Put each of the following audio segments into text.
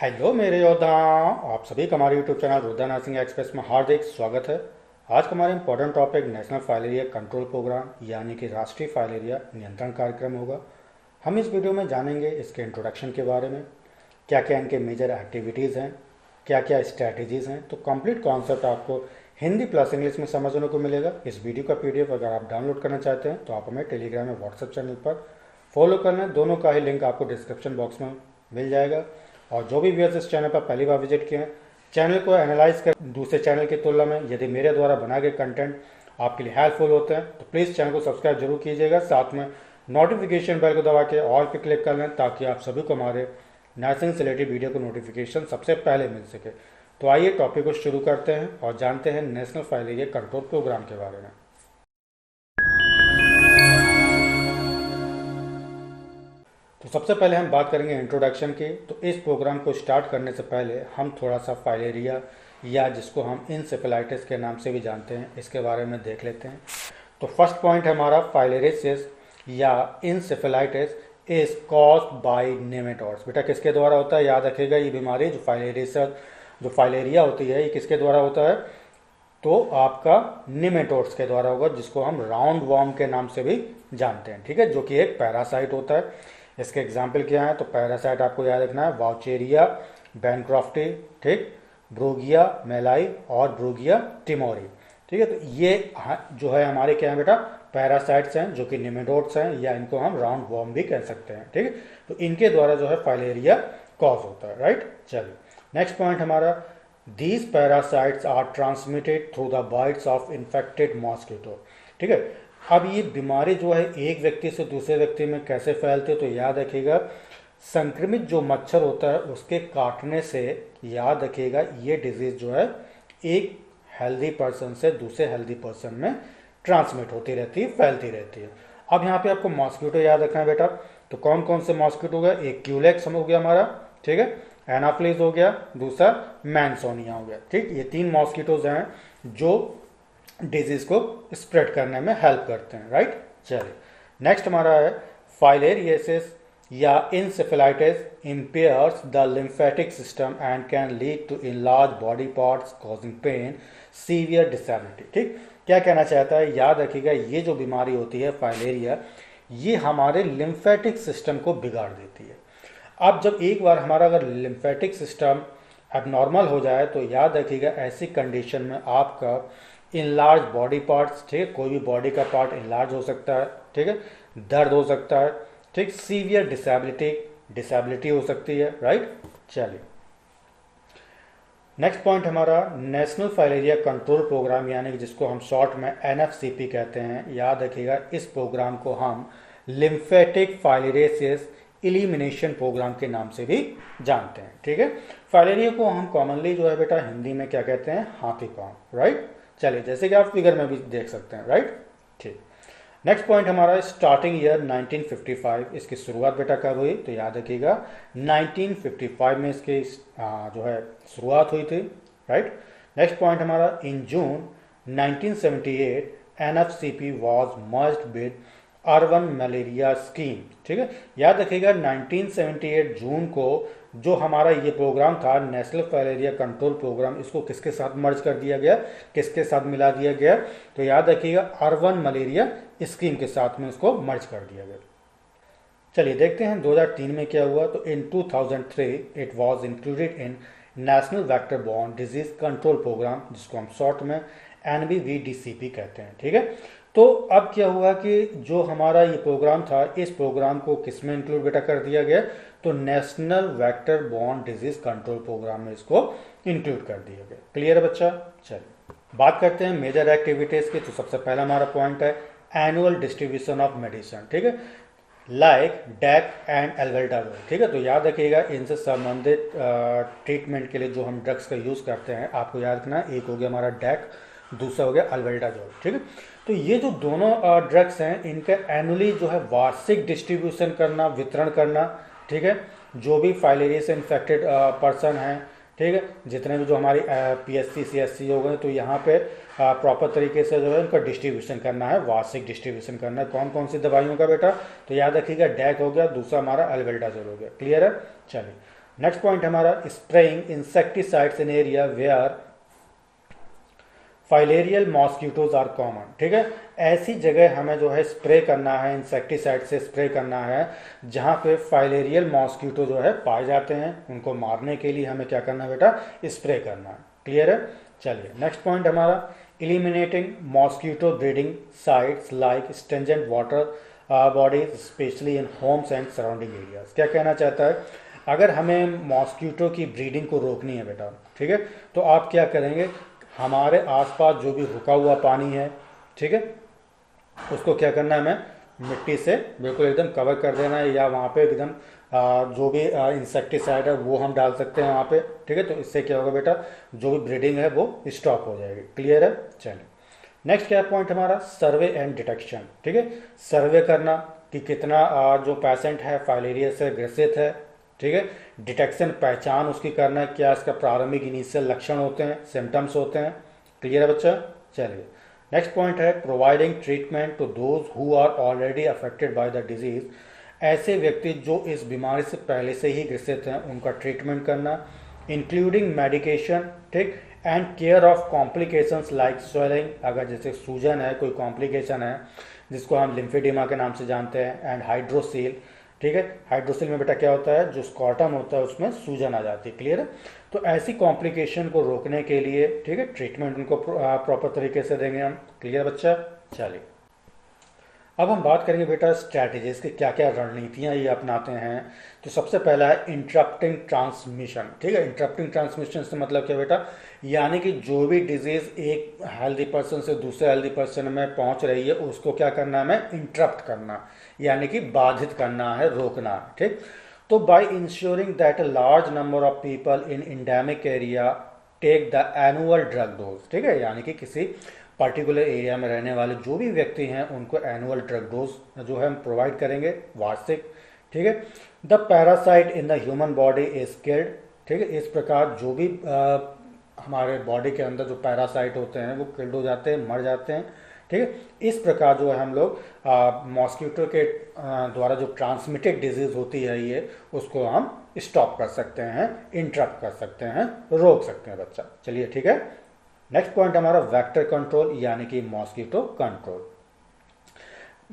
Hello मेरे योद्धाओं, आप सभी का हमारे YouTube channel Rudra nursing express में हार्दिक स्वागत है। आज का हमारा important topic national filaria control programme यानी कि राष्ट्रीय फाइलेरिया नियंत्रण कार्यक्रम होगा। हम इस वीडियो में जानेंगे इसके इंट्रोडक्शन के बारे में, क्या क्या इनके मेजर एक्टिविटीज़ हैं, क्या क्या स्ट्रैटेजीज़ हैं। तो कंप्लीट कॉन्सेप्ट आपको हिंदी प्लस इंग्लिश में समझने को मिलेगा। इस वीडियो का पीडीएफ अगर आप डाउनलोड करना चाहते हैं तो आप हमें टेलीग्राम या व्हाट्सएप चैनल पर फॉलो कर लें। दोनों का ही लिंक आपको डिस्क्रिप्शन बॉक्स में मिल जाएगा। और जो भी व्यूअर्स इस चैनल पर पहली बार विजिट किए हैं, चैनल को एनालाइज कर दूसरे चैनल की तुलना में यदि मेरे द्वारा बनाए गए कंटेंट आपके लिए हेल्पफुल होते हैं तो प्लीज़ चैनल को सब्सक्राइब जरूर कीजिएगा। साथ में नोटिफिकेशन बेल को दबा के ऑल पे क्लिक कर लें ताकि आप सभी को हमारे नर्सिंग से रिलेटेड वीडियो को नोटिफिकेशन सबसे पहले मिल सके। तो आइए टॉपिक को शुरू करते हैं और जानते हैं नेशनल फाइलेरिया कंट्रोल प्रोग्राम के बारे में। तो सबसे पहले हम बात करेंगे इंट्रोडक्शन की। तो इस प्रोग्राम को स्टार्ट करने से पहले हम थोड़ा सा फाइलेरिया या जिसको हम इंसेफेलाइटिस के नाम से भी जानते हैं इसके बारे में देख लेते हैं। तो फर्स्ट पॉइंट हमारा फाइलेरिसिस या encephalitis is caused by nematodes. बेटा किसके द्वारा होता है, याद रखिएगा। ये बीमारी जो फाइलेरिया होती है ये किसके द्वारा होता है, तो आपका निमेटोड्स के द्वारा होगा, जिसको हम राउंड वॉर्म के नाम से भी जानते हैं। ठीक है, जो कि एक पैरासाइट होता है। इसके एग्जाम्पल क्या है, तो पैरासाइट आपको याद रखना है वाउचेरिया बैनक्रॉफ्टी, ठीक, ब्रूगिया मेलाई और ब्रूगिया टिमोरी। ठीक है, तो ये जो है हमारे क्या है बेटा, पैरासाइट्स हैं जो कि निमेटोड्स हैं, या इनको हम राउंड वॉर्म भी कह सकते हैं। ठीक है, तो इनके द्वारा जो है फाइलेरिया कॉज होता है। राइट, चलिए नेक्स्ट पॉइंट हमारा, these parasites are transmitted through the bites of infected mosquito. ठीक है, अब ये बीमारी जो है एक व्यक्ति से दूसरे व्यक्ति में कैसे फैलती है, तो याद रखिएगा संक्रमित जो मच्छर होता है उसके काटने से, याद रखिएगा ये डिजीज जो है एक हेल्दी पर्सन से दूसरे हेल्दी पर्सन में ट्रांसमिट होती रहती है, फैलती रहती है। अब यहाँ पे आपको मॉस्किटो याद रखना है बेटा। तो कौन कौन से मॉस्किटो हो गया, एक क्यूलेक्स हो गया हमारा, ठीक है, एनाफ्लिस हो गया, दूसरा मैनसोनिया हो गया। ठीक, ये तीन मॉस्किटोज हैं जो डिजीज को स्प्रेड करने में हेल्प करते हैं। राइट, चलिए नेक्स्ट हमारा है फाइलेरियसिस या encephalitis impairs the lymphatic system and can lead to enlarge body parts causing pain severe disability. ठीक, क्या कहना चाहता है, याद रखिएगा ये जो बीमारी होती है फाइलेरिया, ये हमारे लिम्फेटिक सिस्टम को बिगाड़ देती है। अब जब एक बार हमारा अगर लिम्फेटिक सिस्टम एबनॉर्मल हो जाए तो याद रखिएगा ऐसी कंडीशन में आपका इनलार्ज बॉडी पार्ट्स, ठीक है, कोई भी बॉडी का पार्ट इनलार्ज हो सकता है, ठीक है, दर्द हो सकता है, ठीक, सीवियर डिसेबिलिटी हो सकती है। राइट, चलिए नेक्स्ट पॉइंट हमारा नेशनल फाइलेरिया कंट्रोल प्रोग्राम यानी कि जिसको हम शॉर्ट में एनएफसीपी कहते हैं। याद रखिएगा इस प्रोग्राम को हम लिम्फेटिक फाइलेरियसिस इलिमिनेशन प्रोग्राम के नाम से भी जानते हैं। ठीक है, फाइलेरिया को हम कॉमनली जो है बेटा हिंदी में क्या कहते हैं, हाथी पांव। राइट, चलिए जैसे कि आप फिगर में भी देख सकते हैं। राइट, ठीक, नेक्स्ट पॉइंट हमारा स्टार्टिंग ईयर 1955। इसकी शुरुआत बेटा कब हुई, तो याद रखिएगा 1955 में इसकी जो है शुरुआत हुई थी। राइट, नेक्स्ट पॉइंट हमारा in June 1978 NFCP was merged with urban malaria scheme. ठीक है, याद रखिएगा 1978 जून को जो हमारा ये प्रोग्राम था नेशनल फाइलेरिया कंट्रोल प्रोग्राम, इसको किसके साथ मर्ज कर दिया गया, किसके साथ मिला दिया गया, तो याद रखिएगा अर्बन मलेरिया स्कीम के साथ में इसको मर्ज कर दिया गया। चलिए देखते हैं 2003 में क्या हुआ। तो in 2003 it was included in national vector borne disease control programme, जिसको हम शॉर्ट में NVVDCP कहते हैं। ठीक है, तो अब क्या हुआ कि जो हमारा ये प्रोग्राम था, इस प्रोग्राम को किस में इंक्लूड बेटा कर दिया गया, तो national vector borne disease control programme में इसको इंक्लूड कर दिया गया। क्लियर है बच्चा। चलिए बात करते हैं मेजर एक्टिविटीज की। तो सबसे पहला हमारा पॉइंट है एनुअल डिस्ट्रीब्यूशन ऑफ मेडिसिन। ठीक है, लाइक डैक एंड एल्बेंडाजोल। ठीक है, तो याद रखिएगा इनसे संबंधित ट्रीटमेंट के लिए जो हम ड्रग्स का यूज़ करते हैं, आपको याद रखना है एक हो गया हमारा डैक, दूसरा हो गया एल्बेंडाजोल। ठीक है, तो ये जो दोनों ड्रग्स हैं इनका एनुअली जो है वार्षिक डिस्ट्रीब्यूशन करना, वितरण करना। ठीक है, जो भी फाइलेरिया से इन्फेक्टेड पर्सन हैं, ठीक है, जितने भी जो हमारी PSC CSC हो गए, तो यहाँ पे प्रॉपर तरीके से जो है उनका डिस्ट्रीब्यूशन करना है, वार्षिक डिस्ट्रीब्यूशन करना है। कौन कौन सी दवाइयों का बेटा, तो याद रखिएगा डैक हो गया, दूसरा हमारा एल्बेंडाजोल हो गया। क्लियर है, चलिए नेक्स्ट पॉइंट हमारा spraying insecticides in area where filarial mosquitoes are common. ठीक है, ऐसी जगह हमें जो है स्प्रे करना है, इंसेक्टिसाइड से स्प्रे करना है जहाँ पे फाइलेरियल मॉस्किटो जो है पाए जाते हैं। उनको मारने के लिए हमें क्या करना है बेटा, स्प्रे करना है। क्लियर है? चलिए नेक्स्ट पॉइंट हमारा eliminating mosquito breeding sites like stringent water bodies especially in homes and surrounding areas। क्या कहना चाहता है, अगर हमें मॉस्किटो की ब्रीडिंग को रोकनी है बेटा, ठीक है, तो आप क्या करेंगे, हमारे आसपास जो भी रुका हुआ पानी है, ठीक है, उसको क्या करना है, हमें मिट्टी से बिल्कुल एकदम कवर कर देना है, या वहाँ पे एकदम जो भी इंसेक्टिसाइड है वो हम डाल सकते हैं वहाँ पे। ठीक है, तो इससे क्या होगा बेटा, जो भी ब्रीडिंग है वो स्टॉप हो जाएगी। क्लियर है? चलिए नेक्स्ट क्या पॉइंट हमारा, सर्वे एंड डिटेक्शन। ठीक है, सर्वे करना कि कितना जो पेशेंट है फाइलेरिया से ग्रसित है। ठीक है, डिटेक्शन पहचान उसकी करना है, क्या इसका प्रारंभिक इनिशियल लक्षण होते हैं, सिम्टम्स होते हैं। क्लियर है बच्चा? चलिए नेक्स्ट पॉइंट है providing treatment to those who are already affected by the disease. ऐसे व्यक्ति जो इस बीमारी से पहले से ही ग्रसित हैं उनका ट्रीटमेंट करना, इंक्लूडिंग मेडिकेशन, ठीक, and care of complications like swelling, अगर जैसे सूजन है, कोई कॉम्प्लिकेशन है जिसको हम लिम्फेडिमा के नाम से जानते हैं, एंड हाइड्रोसील। ठीक है, हाइड्रोसील में बेटा क्या होता है, जो स्कॉटम होता है उसमें सूजन आ जाती है। क्लियर है? तो ऐसी कॉम्प्लिकेशन को रोकने के लिए, ठीक है, ट्रीटमेंट उनको प्रॉपर तरीके से देंगे हम। क्लियर बच्चा? चलिए अब हम बात करेंगे बेटा स्ट्रैटेजीज की, क्या क्या रणनीतियाँ ये अपनाते हैं। तो सबसे पहला है इंटरप्टिंग ट्रांसमिशन। ठीक है, इंटरप्टिंग ट्रांसमिशन से मतलब क्या बेटा, यानी कि जो भी डिजीज़ एक हेल्दी पर्सन से दूसरे हेल्दी पर्सन में पहुंच रही है उसको क्या करना है, हमें इंटरप्ट करना, यानी कि बाधित करना है, रोकना है। ठीक, तो by ensuring that a large number of people in endemic area take the annual drug dose. ठीक है, यानी कि किसी पर्टिकुलर एरिया में रहने वाले जो भी व्यक्ति हैं उनको एनुअल ड्रग डोज जो है हम प्रोवाइड करेंगे, वार्षिक। ठीक है, the parasite in the human body is killed. ठीक है, इस प्रकार जो भी हमारे बॉडी के अंदर जो पैरासाइट होते हैं वो किल्ड हो जाते हैं, मर जाते हैं। ठीक है, इस प्रकार जो है हम लोग मॉस्किटो के द्वारा जो ट्रांसमिटेड डिजीज होती है ये, उसको हम स्टॉप कर सकते हैं, इंटरप्ट कर सकते हैं, रोक सकते हैं बच्चा। चलिए ठीक है, नेक्स्ट पॉइंट हमारा वेक्टर कंट्रोल, यानी कि मॉस्किटो कंट्रोल।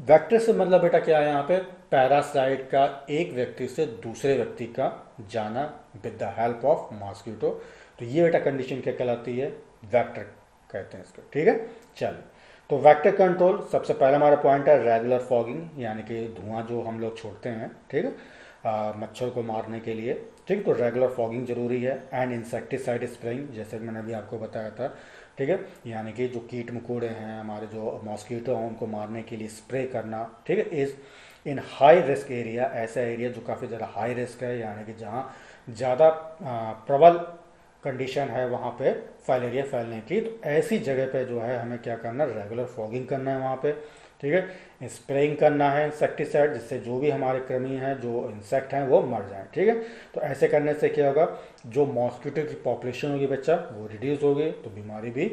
वेक्टर से मतलब बेटा क्या है, यहाँ पे पैरासाइट का एक व्यक्ति से दूसरे व्यक्ति का जाना with the help of mosquito. तो ये बेटा कंडीशन क्या कहलाती है, वेक्टर कहते हैं इसको। ठीक है, चलिए तो वेक्टर कंट्रोल सबसे पहला हमारा पॉइंट है रेगुलर फॉगिंग, यानी कि धुआं जो हम लोग छोड़ते हैं, ठीक है, मच्छर को मारने के लिए। ठीक, तो रेगुलर फॉगिंग जरूरी है, एंड इंसेक्टिसाइड स्प्रेइंग, जैसे मैंने अभी आपको बताया था। ठीक है, यानी कि जो कीट मकोड़े हैं, हमारे जो मॉस्किटो हैं, उनको मारने के लिए स्प्रे करना। ठीक है, इस इन हाई रिस्क एरिया, ऐसा एरिया जो काफ़ी ज़्यादा हाई रिस्क है, यानी कि जहाँ ज़्यादा प्रबल कंडीशन है वहाँ पे फाइलेरिया फैलने की, तो ऐसी जगह पे जो है हमें क्या करना है, रेगुलर फॉगिंग करना है वहाँ पे। ठीक है, स्प्रेइंग करना है इंसेक्टिसाइड, जिससे जो भी हमारे कृमि हैं, जो इंसेक्ट हैं, वो मर जाएं। ठीक है, तो ऐसे करने से क्या होगा, जो मॉस्किटो की पॉपुलेशन होगी बच्चा वो रिड्यूस होगी, तो बीमारी भी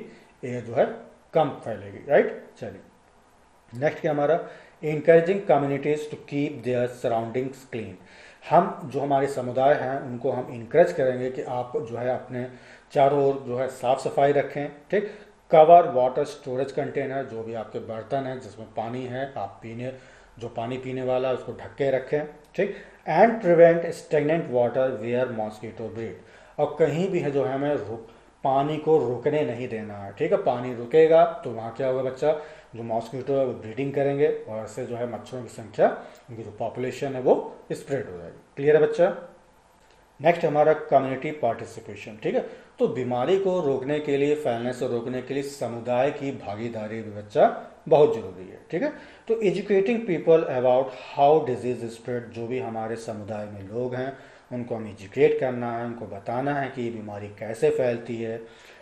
ये जो है कम फैलेगी। राइट, चलिए नेक्स्ट क्या हमारा, encouraging communities to keep their surroundings clean. हम जो हमारे समुदाय हैं उनको हम इंकरेज करेंगे कि आप जो है अपने चारों ओर जो है साफ सफाई रखें। ठीक, कवर वाटर स्टोरेज कंटेनर, जो भी आपके बर्तन हैं जिसमें पानी है, आप जो पानी पीने वाला है उसको ढक के रखें। ठीक, and prevent stagnant water where mosquito breed. और कहीं भी है जो है हमें पानी को रुकने नहीं देना है। ठीक है, पानी रुकेगा तो वहाँ क्या होगा बच्चा, जो मॉस्किटो है वो ब्रीडिंग करेंगे और ऐसे जो है मच्छरों की संख्या, उनकी जो पॉपुलेशन है वो स्प्रेड हो जाएगी। क्लियर है बच्चा? नेक्स्ट हमारा कम्युनिटी पार्टिसिपेशन। ठीक है, तो बीमारी को रोकने के लिए, फैलने से रोकने के लिए समुदाय की भागीदारी भी बच्चा बहुत जरूरी है। ठीक है, तो educating people about how disease spread, जो भी हमारे समुदाय में लोग हैं उनको हमें एजुकेट करना है, उनको बताना है कि ये बीमारी कैसे फैलती है।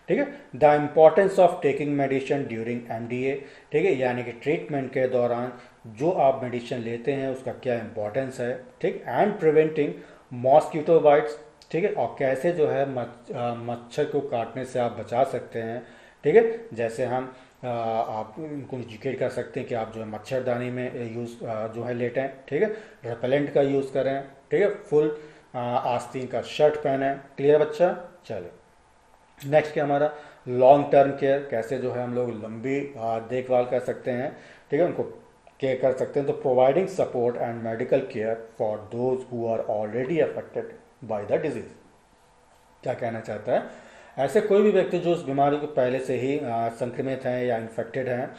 ठीक है, the importance of taking medicine during MDA. ठीक है, यानी कि ट्रीटमेंट के दौरान जो आप मेडिसिन लेते हैं उसका क्या इंपॉर्टेंस है। ठीक, एंड प्रिवेंटिंग मॉस्किटो बाइट्स। ठीक है, और कैसे जो है मच्छर को काटने से आप बचा सकते हैं। ठीक है, जैसे हम आप उनको एजुकेट कर सकते हैं कि आप जो है मच्छरदानी में यूज़ जो है लेटें। ठीक है, रिपेलेंट का यूज़ करें। ठीक है, फुल आस्तीन का शर्ट पहने। क्लियर बच्चा? चलो नेक्स्ट क्या हमारा लॉन्ग टर्म केयर, कैसे जो है हम लोग लंबी देखभाल कर सकते हैं, ठीक है, उनको केयर कर सकते हैं। तो providing support and medical care for those who are already affected by the disease. क्या कहना चाहता है, ऐसे कोई भी व्यक्ति जो उस बीमारी को पहले से ही संक्रमित हैं या इन्फेक्टेड हैं,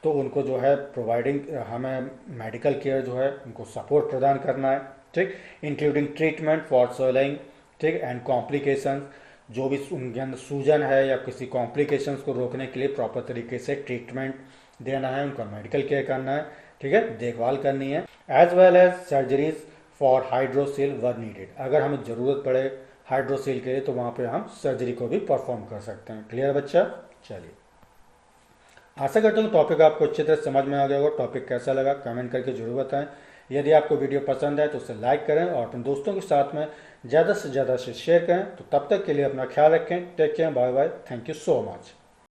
तो उनको जो है प्रोवाइडिंग हमें मेडिकल केयर जो है उनको सपोर्ट प्रदान करना है, ठीक, इंक्लूडिंग ट्रीटमेंट फॉर स्वेलिंग, ठीक, एंड कॉम्प्लिकेशंस, जो भी उनके अंदर सूजन है या किसी कॉम्प्लिकेशंस को रोकने के लिए प्रॉपर तरीके से ट्रीटमेंट देना है, उनका मेडिकल केयर करना है, ठीक है, देखभाल करनी है। As well as surgeries for hydrocele were needed, अगर हमें ज़रूरत पड़े हाइड्रोसील के लिए तो वहाँ पे हम सर्जरी को भी परफॉर्म कर सकते हैं। क्लियर बच्चा? चलिए, आशा करता हूँ टॉपिक आपको अच्छी तरह समझ में आ गया होगा। टॉपिक कैसा लगा कमेंट करके जरूर बताएं। यदि आपको वीडियो पसंद है तो उसे लाइक करें और अपने दोस्तों के साथ में ज़्यादा से ज़्यादा शेयर करें। तो तब तक के लिए अपना ख्याल रखें। Take care, bye bye, thank you so much.